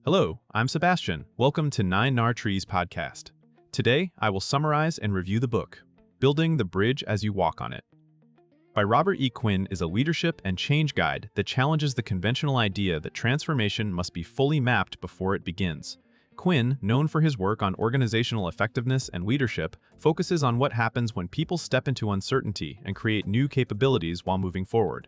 Hello, I'm Sebastian. Welcome to Nine Nar Trees podcast. Today, I will summarize and review the book, Building the Bridge as You Walk on It. By Robert E. Quinn is a leadership and change guide that challenges the conventional idea that transformation must be fully mapped before it begins. Quinn, known for his work on organizational effectiveness and leadership, focuses on what happens when people step into uncertainty and create new capabilities while moving forward.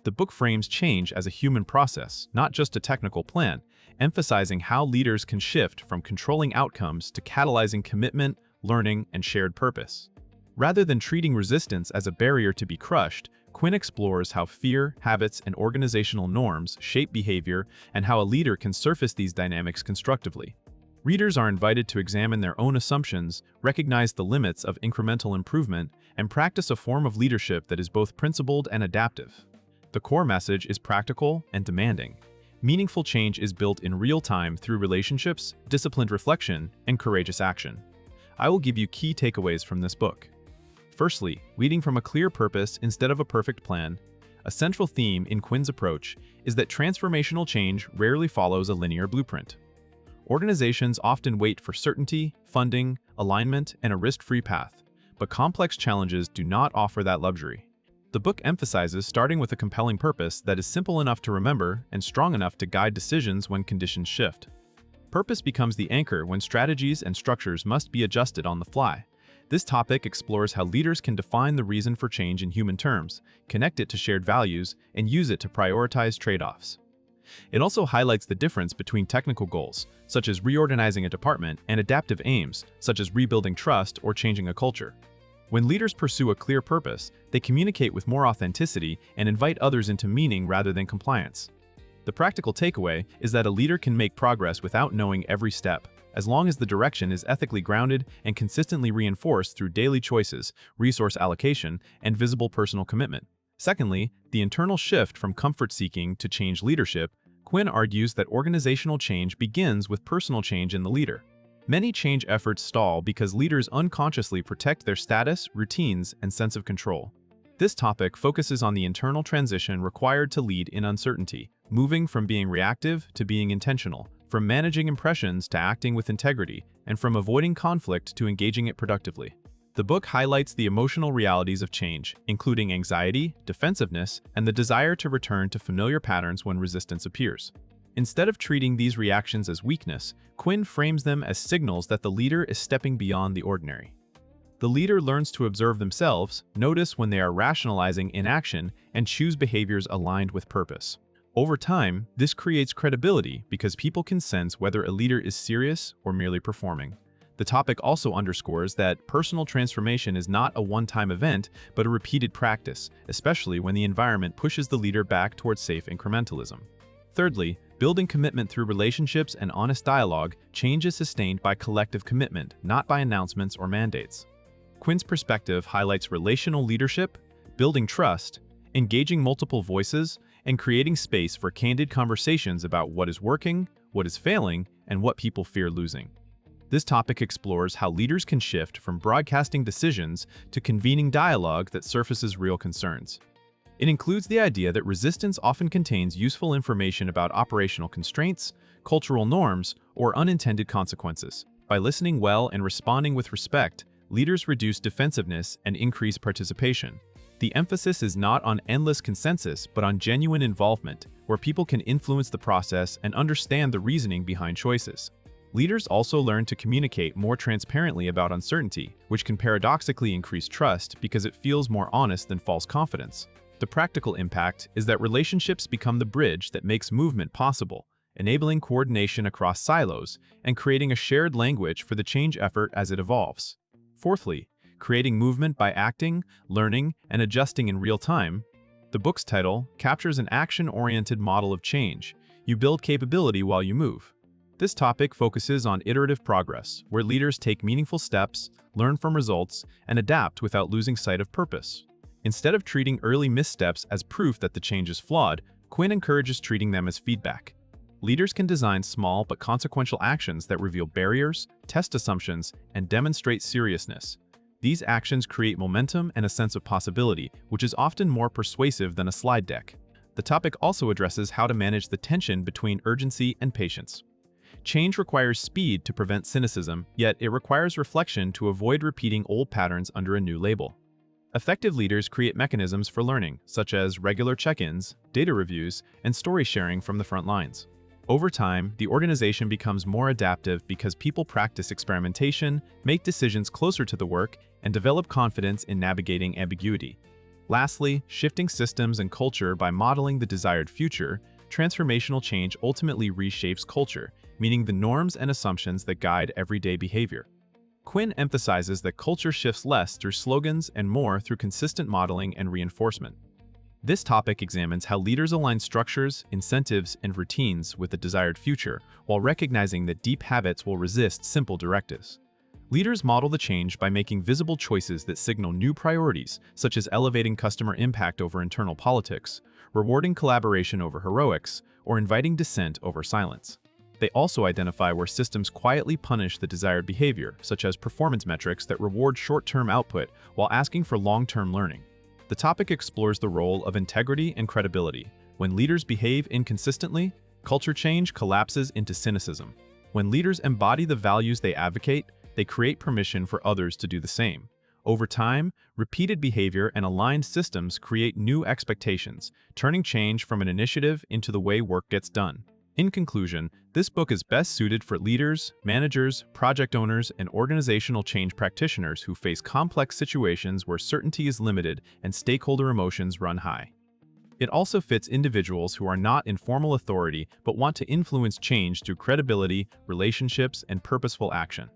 The book frames change as a human process, not just a technical plan, emphasizing how leaders can shift from controlling outcomes to catalyzing commitment, learning, and shared purpose. Rather than treating resistance as a barrier to be crushed, Quinn explores how fear, habits, and organizational norms shape behavior and how a leader can surface these dynamics constructively. Readers are invited to examine their own assumptions, recognize the limits of incremental improvement, and practice a form of leadership that is both principled and adaptive. The core message is practical and demanding. Meaningful change is built in real time through relationships, disciplined reflection, and courageous action. I will give you key takeaways from this book. Firstly, leading from a clear purpose instead of a perfect plan. A central theme in Quinn's approach is that transformational change rarely follows a linear blueprint. Organizations often wait for certainty, funding, alignment, and a risk-free path, but complex challenges do not offer that luxury. The book emphasizes starting with a compelling purpose that is simple enough to remember and strong enough to guide decisions when conditions shift. Purpose becomes the anchor when strategies and structures must be adjusted on the fly. This topic explores how leaders can define the reason for change in human terms, connect it to shared values, and use it to prioritize trade-offs. It also highlights the difference between technical goals, such as reorganizing a department, and adaptive aims, such as rebuilding trust or changing a culture. When leaders pursue a clear purpose, they communicate with more authenticity and invite others into meaning rather than compliance. The practical takeaway is that a leader can make progress without knowing every step, as long as the direction is ethically grounded and consistently reinforced through daily choices, resource allocation, and visible personal commitment. Secondly, the internal shift from comfort-seeking to change leadership. Quinn argues that organizational change begins with personal change in the leader. Many change efforts stall because leaders unconsciously protect their status, routines, and sense of control. This topic focuses on the internal transition required to lead in uncertainty, moving from being reactive to being intentional, from managing impressions to acting with integrity, and from avoiding conflict to engaging it productively. The book highlights the emotional realities of change, including anxiety, defensiveness, and the desire to return to familiar patterns when resistance appears. Instead of treating these reactions as weakness, Quinn frames them as signals that the leader is stepping beyond the ordinary. The leader learns to observe themselves, notice when they are rationalizing inaction, and choose behaviors aligned with purpose. Over time, this creates credibility because people can sense whether a leader is serious or merely performing. The topic also underscores that personal transformation is not a one-time event, but a repeated practice, especially when the environment pushes the leader back towards safe incrementalism. Thirdly, building commitment through relationships and honest dialogue. Change is sustained by collective commitment, not by announcements or mandates. Quinn's perspective highlights relational leadership, building trust, engaging multiple voices, and creating space for candid conversations about what is working, what is failing, and what people fear losing. This topic explores how leaders can shift from broadcasting decisions to convening dialogue that surfaces real concerns. It includes the idea that resistance often contains useful information about operational constraints, cultural norms, or unintended consequences. By listening well and responding with respect, leaders reduce defensiveness and increase participation. The emphasis is not on endless consensus, but on genuine involvement, where people can influence the process and understand the reasoning behind choices. Leaders also learn to communicate more transparently about uncertainty, which can paradoxically increase trust because it feels more honest than false confidence. The practical impact is that relationships become the bridge that makes movement possible, enabling coordination across silos and creating a shared language for the change effort as it evolves. Fourthly, creating movement by acting, learning, and adjusting in real time. The book's title captures an action-oriented model of change. You build capability while you move. This topic focuses on iterative progress, where leaders take meaningful steps, learn from results, and adapt without losing sight of purpose. Instead of treating early missteps as proof that the change is flawed, Quinn encourages treating them as feedback. Leaders can design small but consequential actions that reveal barriers, test assumptions, and demonstrate seriousness. These actions create momentum and a sense of possibility, which is often more persuasive than a slide deck. The topic also addresses how to manage the tension between urgency and patience. Change requires speed to prevent cynicism, yet it requires reflection to avoid repeating old patterns under a new label. Effective leaders create mechanisms for learning, such as regular check-ins, data reviews, and story sharing from the front lines. Over time, the organization becomes more adaptive because people practice experimentation, make decisions closer to the work, and develop confidence in navigating ambiguity. Lastly, shifting systems and culture by modeling the desired future, transformational change ultimately reshapes culture, meaning the norms and assumptions that guide everyday behavior. Quinn emphasizes that culture shifts less through slogans and more through consistent modeling and reinforcement. This topic examines how leaders align structures, incentives, and routines with the desired future, while recognizing that deep habits will resist simple directives. Leaders model the change by making visible choices that signal new priorities, such as elevating customer impact over internal politics, rewarding collaboration over heroics, or inviting dissent over silence. They also identify where systems quietly punish the desired behavior, such as performance metrics that reward short-term output while asking for long-term learning. The topic explores the role of integrity and credibility. When leaders behave inconsistently, culture change collapses into cynicism. When leaders embody the values they advocate, they create permission for others to do the same. Over time, repeated behavior and aligned systems create new expectations, turning change from an initiative into the way work gets done. In conclusion, this book is best suited for leaders, managers, project owners, and organizational change practitioners who face complex situations where certainty is limited and stakeholder emotions run high. It also fits individuals who are not in formal authority but want to influence change through credibility, relationships, and purposeful action.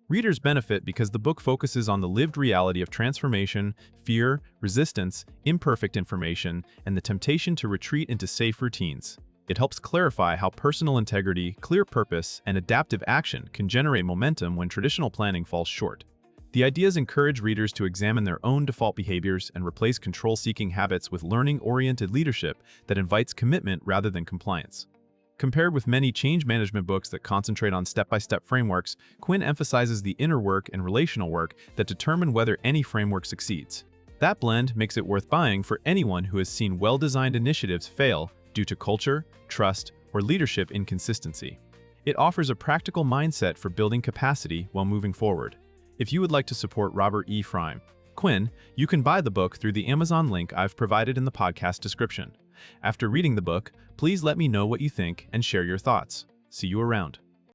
Readers benefit because the book focuses on the lived reality of transformation, fear, resistance, imperfect information, and the temptation to retreat into safe routines. It helps clarify how personal integrity, clear purpose, and adaptive action can generate momentum when traditional planning falls short. The ideas encourage readers to examine their own default behaviors and replace control-seeking habits with learning-oriented leadership that invites commitment rather than compliance. Compared with many change management books that concentrate on step-by-step frameworks, Quinn emphasizes the inner work and relational work that determine whether any framework succeeds. That blend makes it worth buying for anyone who has seen well-designed initiatives fail due to culture, trust, or leadership inconsistency. It offers a practical mindset for building capacity while moving forward. If you would like to support Robert E. Quinn, you can buy the book through the Amazon link I've provided in the podcast description. After reading the book, please let me know what you think and share your thoughts. See you around.